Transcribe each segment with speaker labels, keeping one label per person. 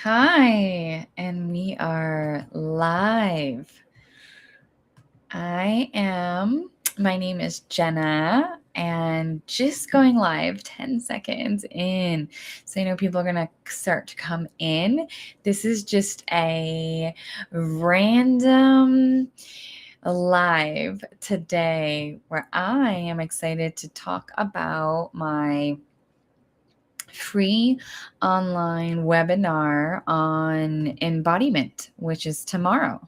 Speaker 1: Hi, and we are live. My name is Jenna, and just going live 10 seconds in. So I know people are going to start to come in. This is just a random live today where I am excited to talk about my free online webinar on embodiment, which is tomorrow.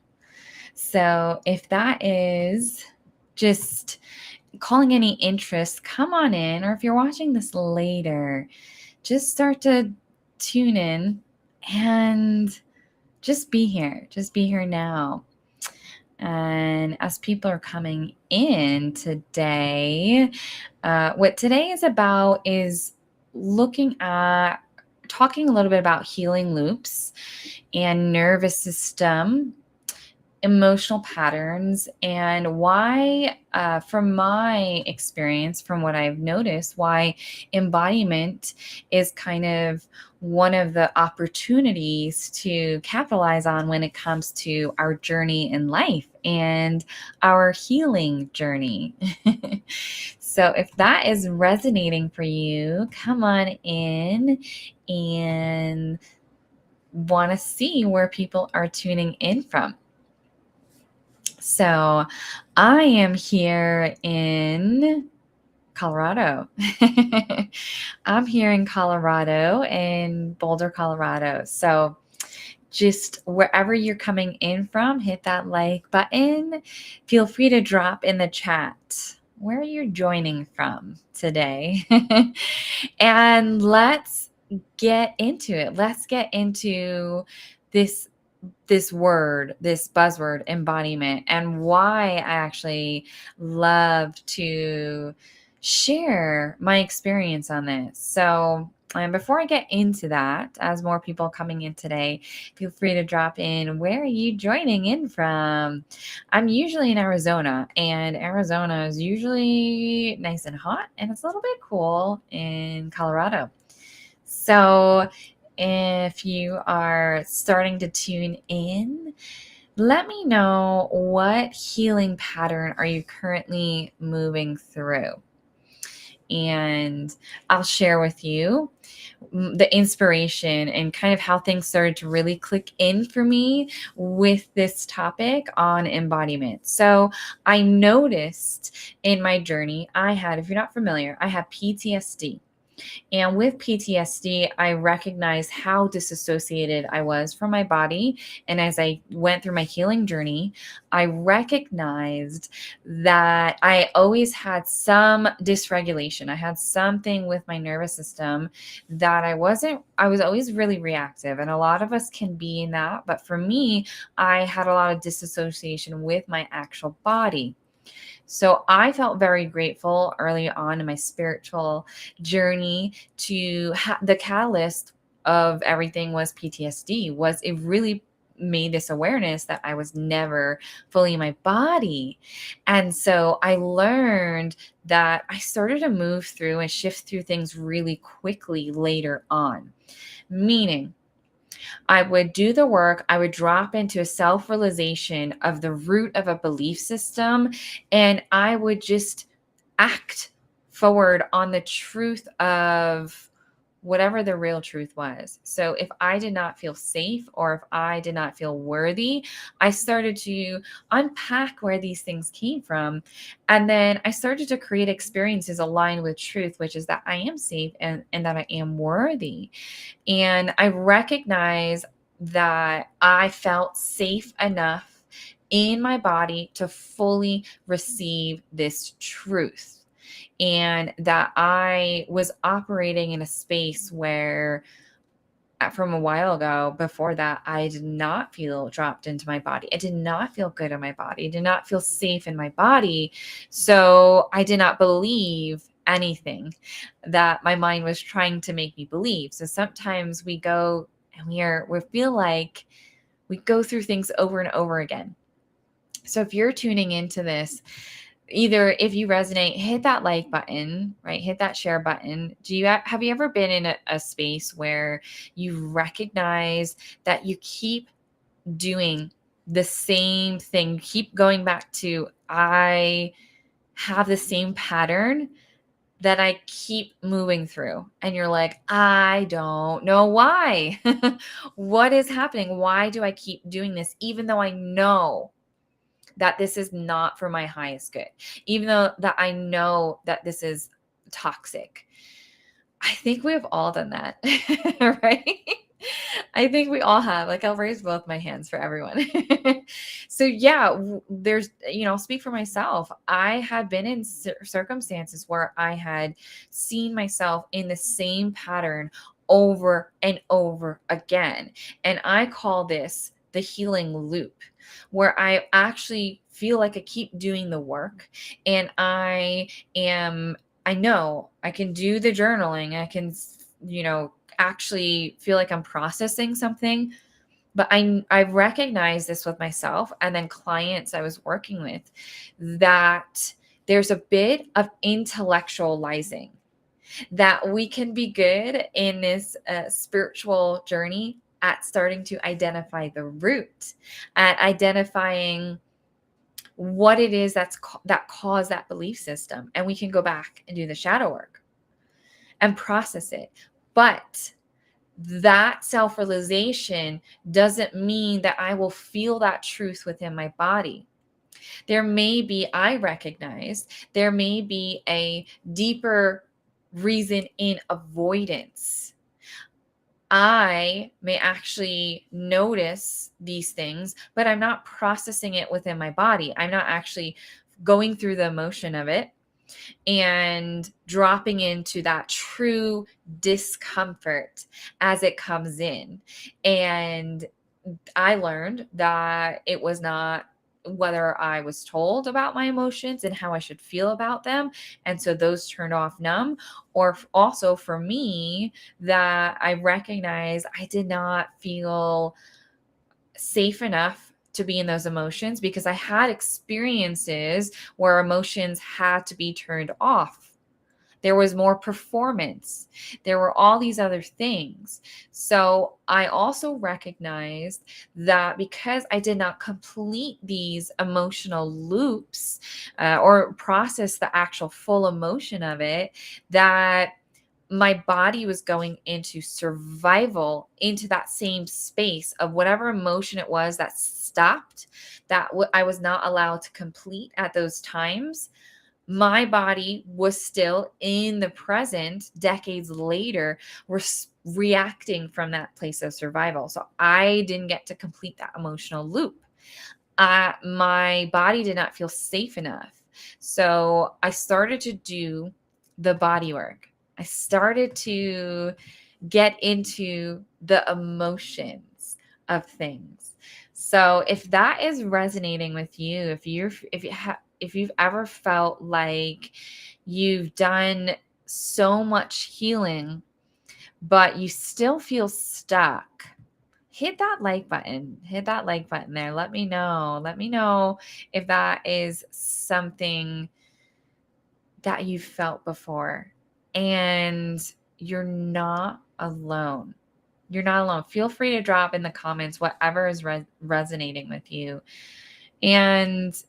Speaker 1: So if that is just calling any interest, come on in. Or if you're watching this later, just start to tune in and just be here. Just be here now. And as people are coming in today, what today is about is talking a little bit about healing loops and nervous system, emotional patterns, and why, from my experience, from what I've noticed, why embodiment is kind of one of the opportunities to capitalize on when it comes to our journey in life and our healing journey. So if that is resonating for you, come on in and want to see where people are tuning in from. So I am here in Colorado. I'm here in Colorado, in Boulder, Colorado. So just wherever you're coming in from, hit that like button. Feel free to drop in the chat where you're joining from today. And let's get into it. Let's get into this word, this buzzword, embodiment, and why I actually love to share my experience on this. So, before I get into that, as more people coming in today, feel free to drop in. Where are you joining in from? I'm usually in Arizona, and Arizona is usually nice and hot, and it's a little bit cool in Colorado. So, if you are starting to tune in, let me know, what healing pattern are you currently moving through? And I'll share with you the inspiration and kind of how things started to really click in for me with this topic on embodiment. So I noticed in my journey, if you're not familiar, I have PTSD. And with PTSD, I recognized how disassociated I was from my body. And as I went through my healing journey, I recognized that I always had some dysregulation. I had something with my nervous system that I was always really reactive. And a lot of us can be in that. But for me, I had a lot of disassociation with my actual body. So I felt very grateful early on in my spiritual journey to the catalyst of everything was PTSD. It really made this awareness that I was never fully in my body. And so I learned that I started to move through and shift through things really quickly later on. Meaning, I would do the work, I would drop into a self-realization of the root of a belief system, and I would just act forward on the truth of whatever the real truth was. So if I did not feel safe or if I did not feel worthy, I started to unpack where these things came from. And then I started to create experiences aligned with truth, which is that I am safe and that I am worthy. And I recognize that I felt safe enough in my body to fully receive this truth. And that I was operating in a space where, from a while ago, before that, I did not feel dropped into my body. I did not feel good in my body. I did not feel safe in my body. So I did not believe anything that my mind was trying to make me believe. So sometimes we go and we feel like we go through things over and over again. So if you're tuning into this, either if you resonate, hit that like button, right? Hit that share button. Have you ever been in a space where you recognize that you keep doing the same thing, you keep going back to, I have the same pattern that I keep moving through, and you're like, I don't know why. What is happening? Why do I keep doing this even though I know that this is not for my highest good, even though that I know that this is toxic? I think we've all done that, right? I think we all have. Like, I'll raise both my hands for everyone. So, yeah, there's, I'll speak for myself. I had been in circumstances where I had seen myself in the same pattern over and over again. And I call this the healing loop, where I actually feel like I keep doing the work, and I know I can do the journaling. I can, actually feel like I'm processing something, but I recognize this with myself and then clients I was working with, that there's a bit of intellectualizing, that we can be good in this spiritual journey at starting to identify the root, at identifying what it is that caused that belief system, and we can go back and do the shadow work and process it. But that self-realization doesn't mean that I will feel that truth within my body. I recognize there may be a deeper reason in avoidance. I may actually notice these things, but I'm not processing it within my body. I'm not actually going through the emotion of it and dropping into that true discomfort as it comes in. And I learned that it was not whether I was told about my emotions and how I should feel about them, and so those turned off numb, or also for me, that I recognize I did not feel safe enough to be in those emotions because I had experiences where emotions had to be turned off. There was more performance. There were all these other things. So I also recognized that because I did not complete these emotional loops, or process the actual full emotion of it, that my body was going into survival, into that same space of whatever emotion it was that stopped, that I was not allowed to complete at those times. My body was still in the present decades later, reacting from that place of survival. So I didn't get to complete that emotional loop. My body did not feel safe enough. So I started to do the body work. I started to get into the emotions of things. So if that is resonating with you, if you've ever felt like you've done so much healing, but you still feel stuck, hit that like button. Hit that like button there. Let me know. Let me know if that is something that you've felt before. And you're not alone. You're not alone. Feel free to drop in the comments whatever is resonating with you. And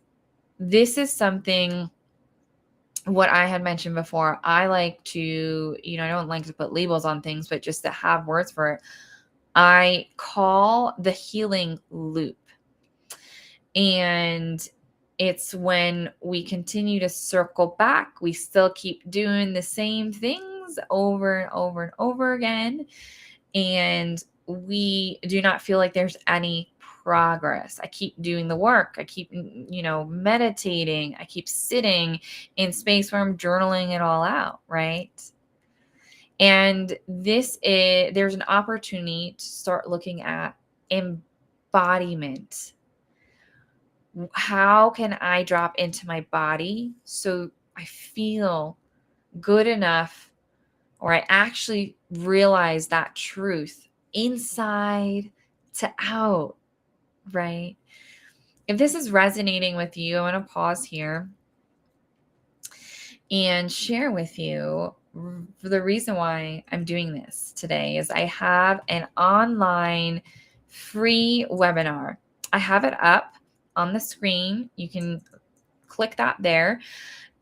Speaker 1: this is something, what I had mentioned before, I like to, I don't like to put labels on things, but just to have words for it. I call the healing loop. And it's when we continue to circle back, we still keep doing the same things over and over and over again. And we do not feel like there's any progress. I keep doing the work. I keep, meditating. I keep sitting in space where I'm journaling it all out, right? And there's an opportunity to start looking at embodiment. How can I drop into my body so I feel good enough, or I actually realize that truth inside to out, right? If this is resonating with you, I want to pause here and share with you the reason why I'm doing this today is I have an online free webinar. I have it up on the screen. You can click that there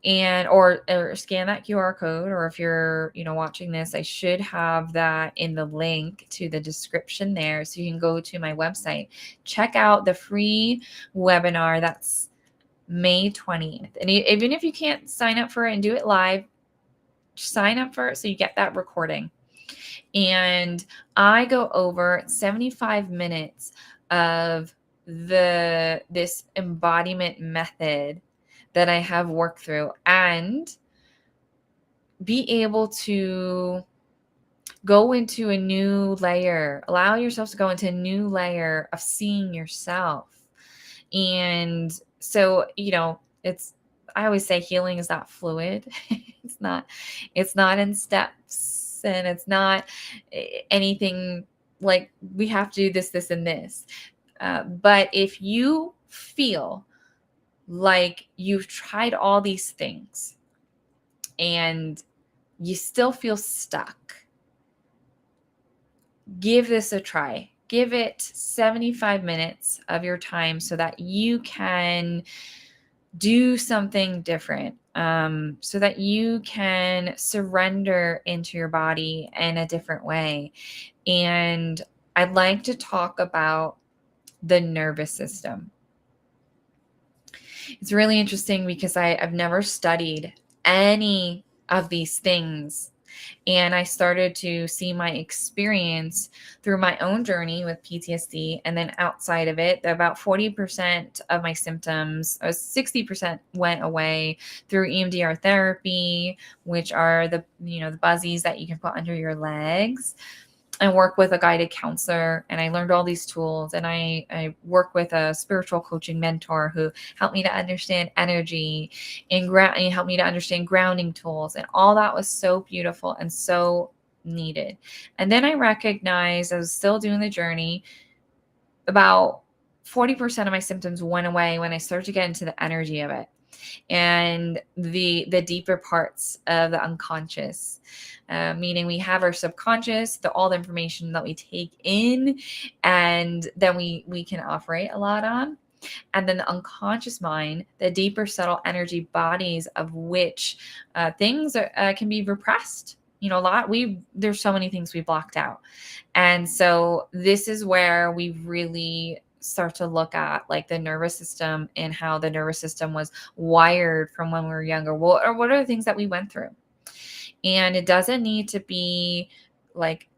Speaker 1: and or scan that QR code, or if you're watching this, I should have that in the link to the description there, so you can go to my website, check out the free webinar. That's May 20th. And even if you can't sign up for it and do it live, sign up for it so you get that recording. And I go over 75 minutes of this embodiment method that I have worked through, and be able to go into a new layer, allow yourself to go into a new layer of seeing yourself. And so, I always say healing is not fluid. it's not in steps, and it's not anything like we have to do this, and this. But if you feel like you've tried all these things and you still feel stuck, give this a try. Give it 75 minutes of your time so that you can do something different, so that you can surrender into your body in a different way. And I'd like to talk about the nervous system. It's really interesting because I've never studied any of these things. And I started to see my experience through my own journey with PTSD. And then outside of it, about 40% of my symptoms, 60% went away through EMDR therapy, which are the buzzies that you can put under your legs. I work with a guided counselor, and I learned all these tools, and I work with a spiritual coaching mentor who helped me to understand energy and helped me to understand grounding tools. And all that was so beautiful and so needed. And then I recognized I was still doing the journey. About 40% of my symptoms went away when I started to get into the energy of it and the deeper parts of the unconscious, meaning we have our subconscious, all the information that we take in, and then we can operate a lot on. And then the unconscious mind, the deeper subtle energy bodies of which things can be repressed. There's so many things we blocked out. And so this is where we really start to look at like the nervous system and how the nervous system was wired from when we were younger. Well, or what are the things that we went through? And it doesn't need to be like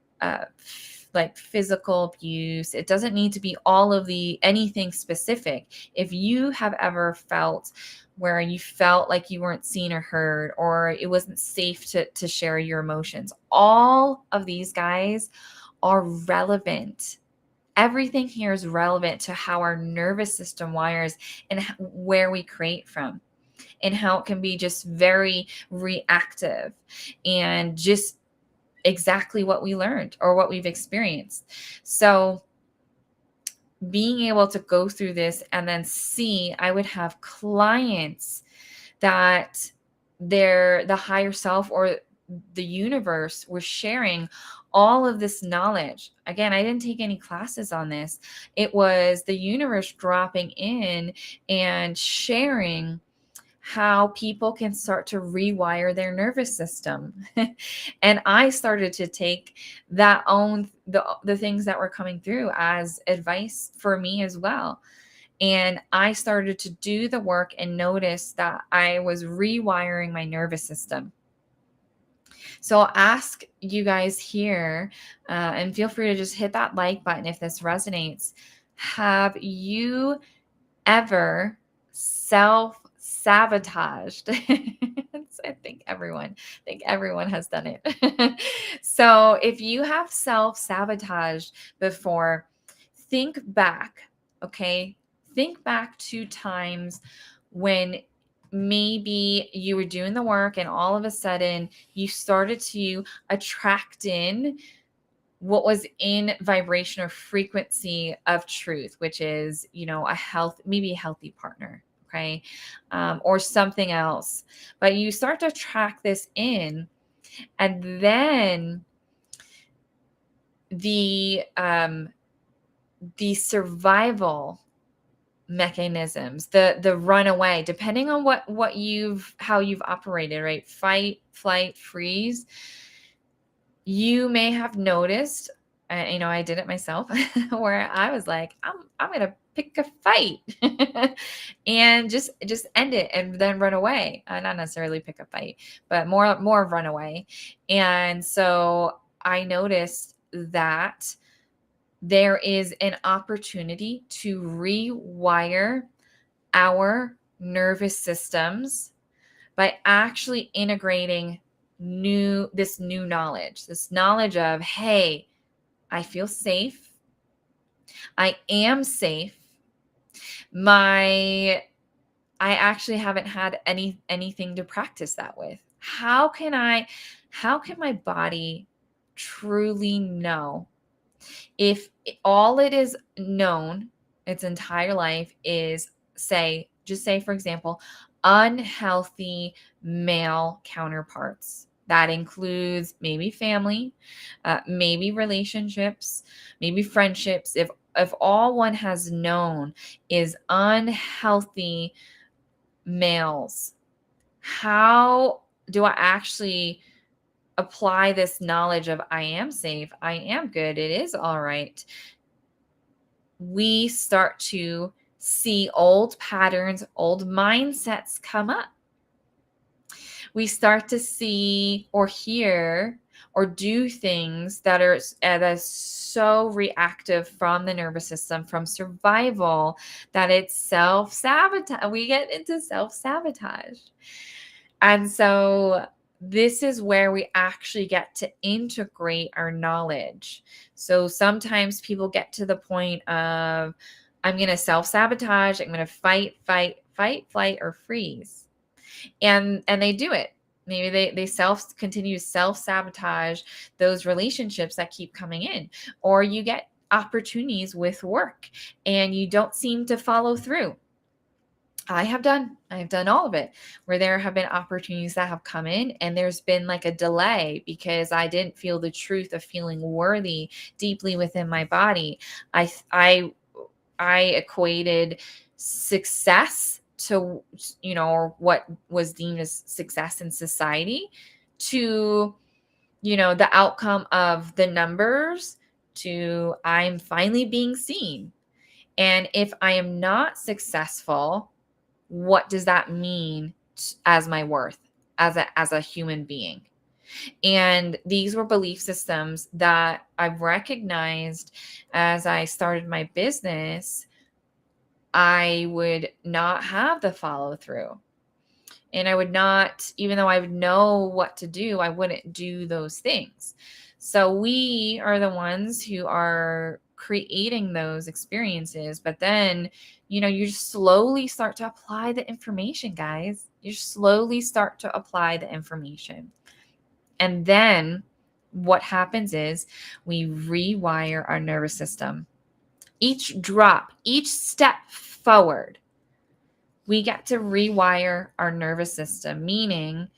Speaker 1: physical abuse. It doesn't need to be all of anything specific. If you have ever felt where you felt like you weren't seen or heard, or it wasn't safe to share your emotions, all of these guys are relevant. Everything here is relevant to how our nervous system wires and where we create from, and how it can be just very reactive and just exactly what we learned or what we've experienced. So being able to go through this and then see, I would have clients that the higher self or the universe was sharing all of this knowledge. Again, I didn't take any classes on this. It was the universe dropping in and sharing how people can start to rewire their nervous system. And I started to take the things that were coming through as advice for me as well. And I started to do the work and notice that I was rewiring my nervous system. So I'll ask you guys here, and feel free to just hit that like button if this resonates. Have you ever self-sabotaged? I think everyone has done it. So if you have self-sabotaged before, think back, okay? Think back to times when maybe you were doing the work and all of a sudden you started to attract in what was in vibration or frequency of truth, which is, maybe a healthy partner. okay, or something else. But you start to track this in, and then the survival mechanisms, the runaway, depending on how you've operated, right? Fight, flight, freeze. You may have noticed, I did it myself, where I was like, I'm gonna pick a fight and just end it and then run away. Not necessarily pick a fight, but more run away. And so I noticed that there is an opportunity to rewire our nervous systems by actually integrating this knowledge of, hey, I feel safe. I am safe. I actually haven't had anything to practice that with. How can my body truly know if all it is known its entire life is, just say, for example, unhealthy male counterparts? That includes maybe family, maybe relationships, maybe friendships. If all one has known is unhealthy males, how do I actually apply this knowledge of I am safe, I am good, it is all right? We start to see old patterns, old mindsets come up. We start to see or hear or do things that are so reactive from the nervous system, from survival, that it's self-sabotage. We get into self-sabotage. And so this is where we actually get to integrate our knowledge. So sometimes people get to the point of, I'm going to self-sabotage. I'm going to fight, flight, or freeze. And they do it. Maybe they continue to self-sabotage those relationships that keep coming in, or you get opportunities with work and you don't seem to follow through. I've done all of it, where there have been opportunities that have come in and there's been like a delay because I didn't feel the truth of feeling worthy deeply within my body. I equated success to, or what was deemed as success in society, to, the outcome of the numbers, to I'm finally being seen. And if I am not successful, what does that mean as my worth as a human being? And these were belief systems that I've recognized as I started my business. I would not have the follow through. And I would not, even though I would know what to do, I wouldn't do those things. So we are the ones who are creating those experiences. But then, you just slowly start to apply the information, guys. You slowly start to apply the information. And then what happens is we rewire our nervous system. Each drop, each step forward, we get to rewire our nervous system, meaning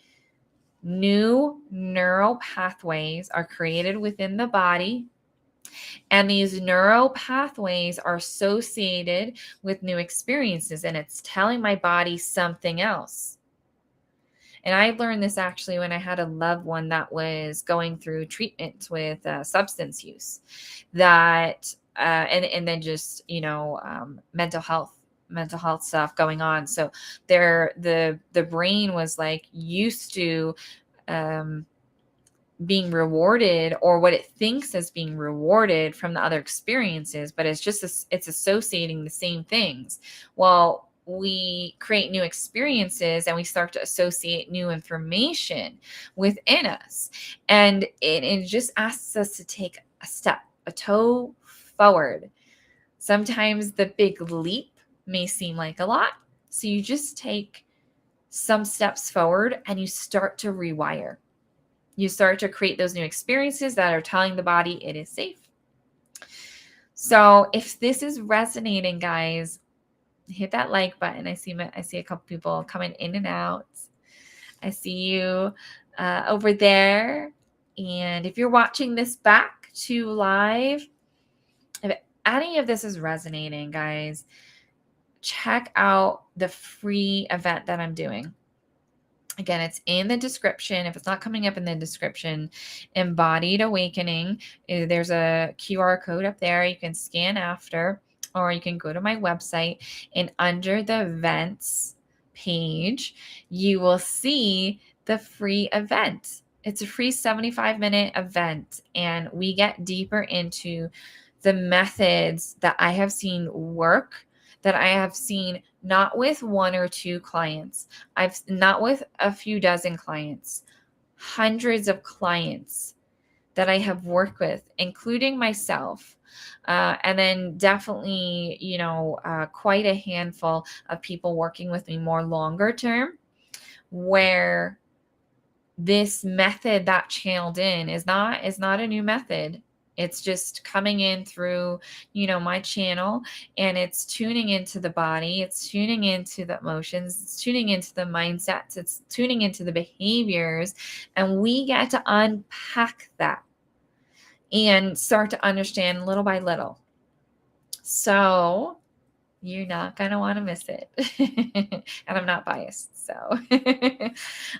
Speaker 1: new neural pathways are created within the body. And these neural pathways are associated with new experiences, and it's telling my body something else. And I learned this actually when I had a loved one that was going through treatment with substance use, and then just mental health stuff going on. So the brain was like used to being rewarded, or what it thinks as being rewarded from the other experiences, but it's associating the same things. Well, we create new experiences and we start to associate new information within us, and it just asks us to take a toe forward. Sometimes the big leap may seem like a lot, so you just take some steps forward and you start to rewire. You start to create those new experiences that are telling the body it is safe. So if this is resonating, guys, hit that like button. I see a couple people coming in and out. I see you over there. And if you're watching this back to live, if any of this is resonating, guys, check out the free event that I'm doing. Again, it's in the description. If it's not coming up in the description, Embodied Awakening, there's a QR code up there. You can scan after, or you can go to my website, and under the events page, you will see the free event. It's a free 75-minute event, and we get deeper into the methods that I have seen work, that I have seen not with one or two clients, I've not with a few dozen clients, hundreds of clients that I have worked with, including myself. And then definitely, quite a handful of people working with me more longer term, where this method that channeled in is not a new method. It's just coming in through, my channel, and it's tuning into the body. It's tuning into the emotions. It's tuning into the mindsets. It's tuning into the behaviors. And we get to unpack that and start to understand little by little. So you're not going to want to miss it. And I'm not biased. So,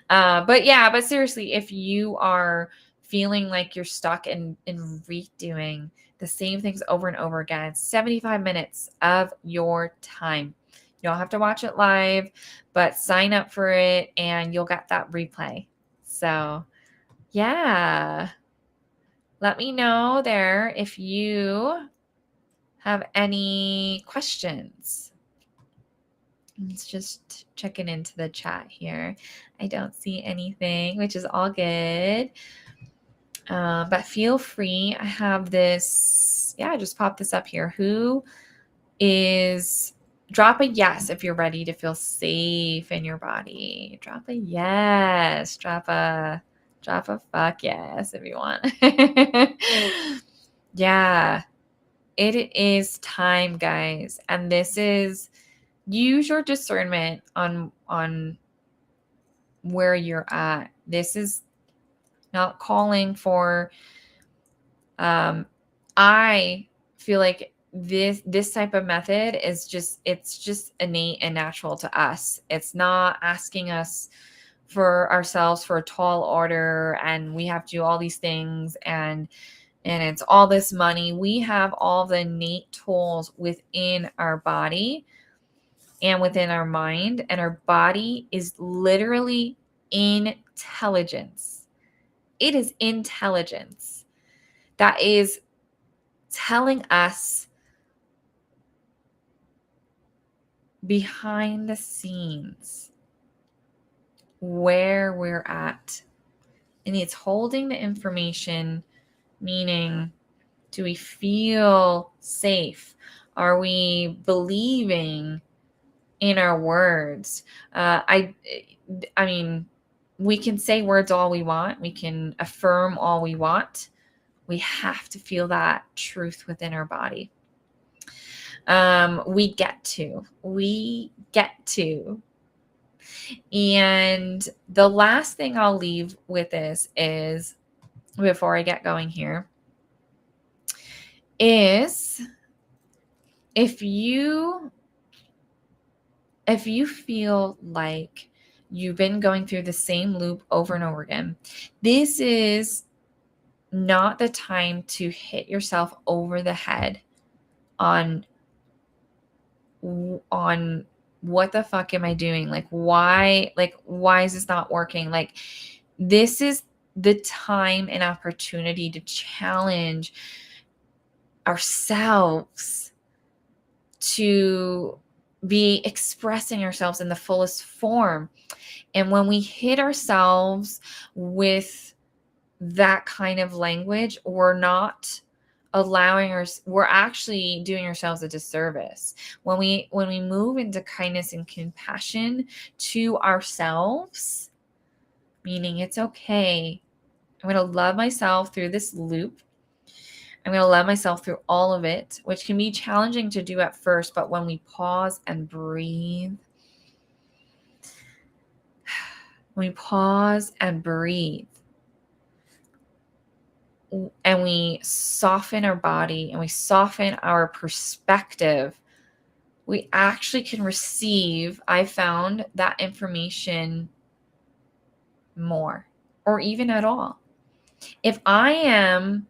Speaker 1: but seriously, if you are feeling like you're stuck in redoing the same things over and over again, it's 75 minutes of your time. You don't have to watch it live, but sign up for it and you'll get that replay. So yeah, let me know there if you have any questions. It's just checking into the chat here. I don't see anything, which is all good. But feel free. I have this. Yeah, just pop this up here. Drop a yes if you're ready to feel safe in your body. Drop a yes. Drop a fuck yes if you want. Yeah. It is time, guys. And this is, use your discernment on where you're at. This is not calling for, I feel like this type of method is it's just innate and natural to us. It's not asking us for ourselves for a tall order and we have to do all these things and it's all this money. We have all the innate tools within our body and within our mind, and our body is literally intelligence. It is intelligence that is telling us behind the scenes where we're at. And it's holding the information, meaning, do we feel safe? Are we believing in our words? I mean, we can say words all we want. We can affirm all we want. We have to feel that truth within our body. We get to. And the last thing I'll leave with this is, before I get going here, is if you feel like you've been going through the same loop over and over again, this is not the time to hit yourself over the head on what the fuck am I doing? Like, why is this not working? Like, this is the time and opportunity to challenge ourselves to be expressing ourselves in the fullest form. And when we hit ourselves with that kind of language, we're actually doing ourselves a disservice. When we move into kindness and compassion to ourselves, meaning it's okay, I'm going to love myself through this loop. I'm going to let myself through all of it, which can be challenging to do at first. But when we pause and breathe, when we pause and breathe, and we soften our body and we soften our perspective, we actually can receive, I found, that information more, or even at all. If I am,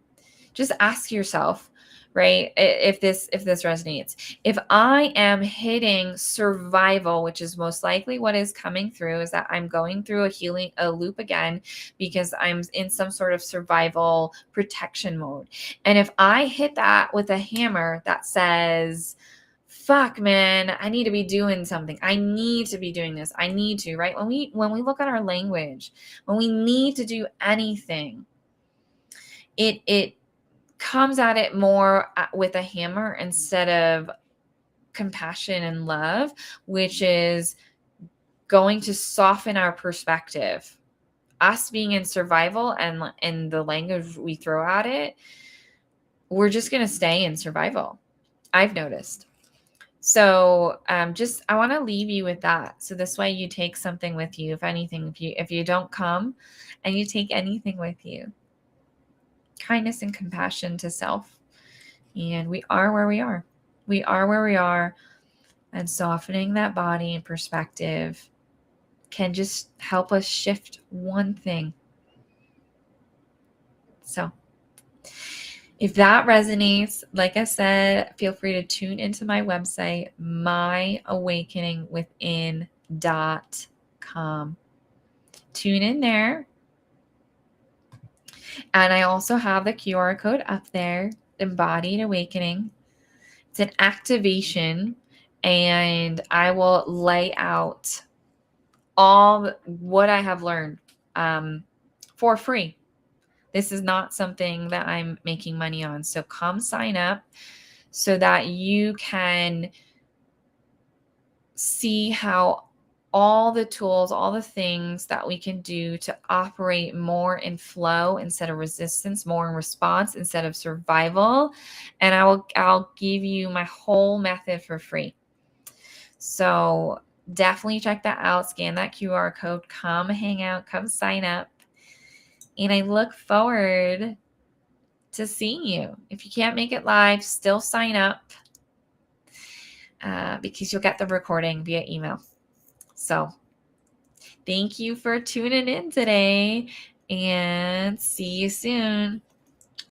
Speaker 1: just ask yourself, right? If this resonates, if I am hitting survival, which is most likely what is coming through, is that I'm going through a loop again because I'm in some sort of survival protection mode. And if I hit that with a hammer that says, fuck, man, I need to be doing something. I need to be doing this. I need to, right? When we look at our language, when we need to do anything, it comes at it more with a hammer instead of compassion and love, which is going to soften our perspective. Us being in survival and the language we throw at it, we're just going to stay in survival. I've noticed. So I want to leave you with that. So this way you take something with you. If anything, if you don't come and you take anything with you, kindness and compassion to self. And we are where we are. We are where we are. And softening that body and perspective can just help us shift one thing. So if that resonates, like I said, feel free to tune into my website, myawakeningwithin.com. Tune in there. And I also have the QR code up there, Embodied Awakening. It's an activation, and I will lay out all what I have learned for free. This is not something that I'm making money on. So come sign up so that you can see how all the tools, all the things that we can do to operate more in flow instead of resistance, more in response instead of survival. And I'll give you my whole method for free. So definitely check that out. Scan that QR code. Come hang out. Come sign up. And I look forward to seeing you. If you can't make it live, still sign up because you'll get the recording via email. So thank you for tuning in today, and see you soon.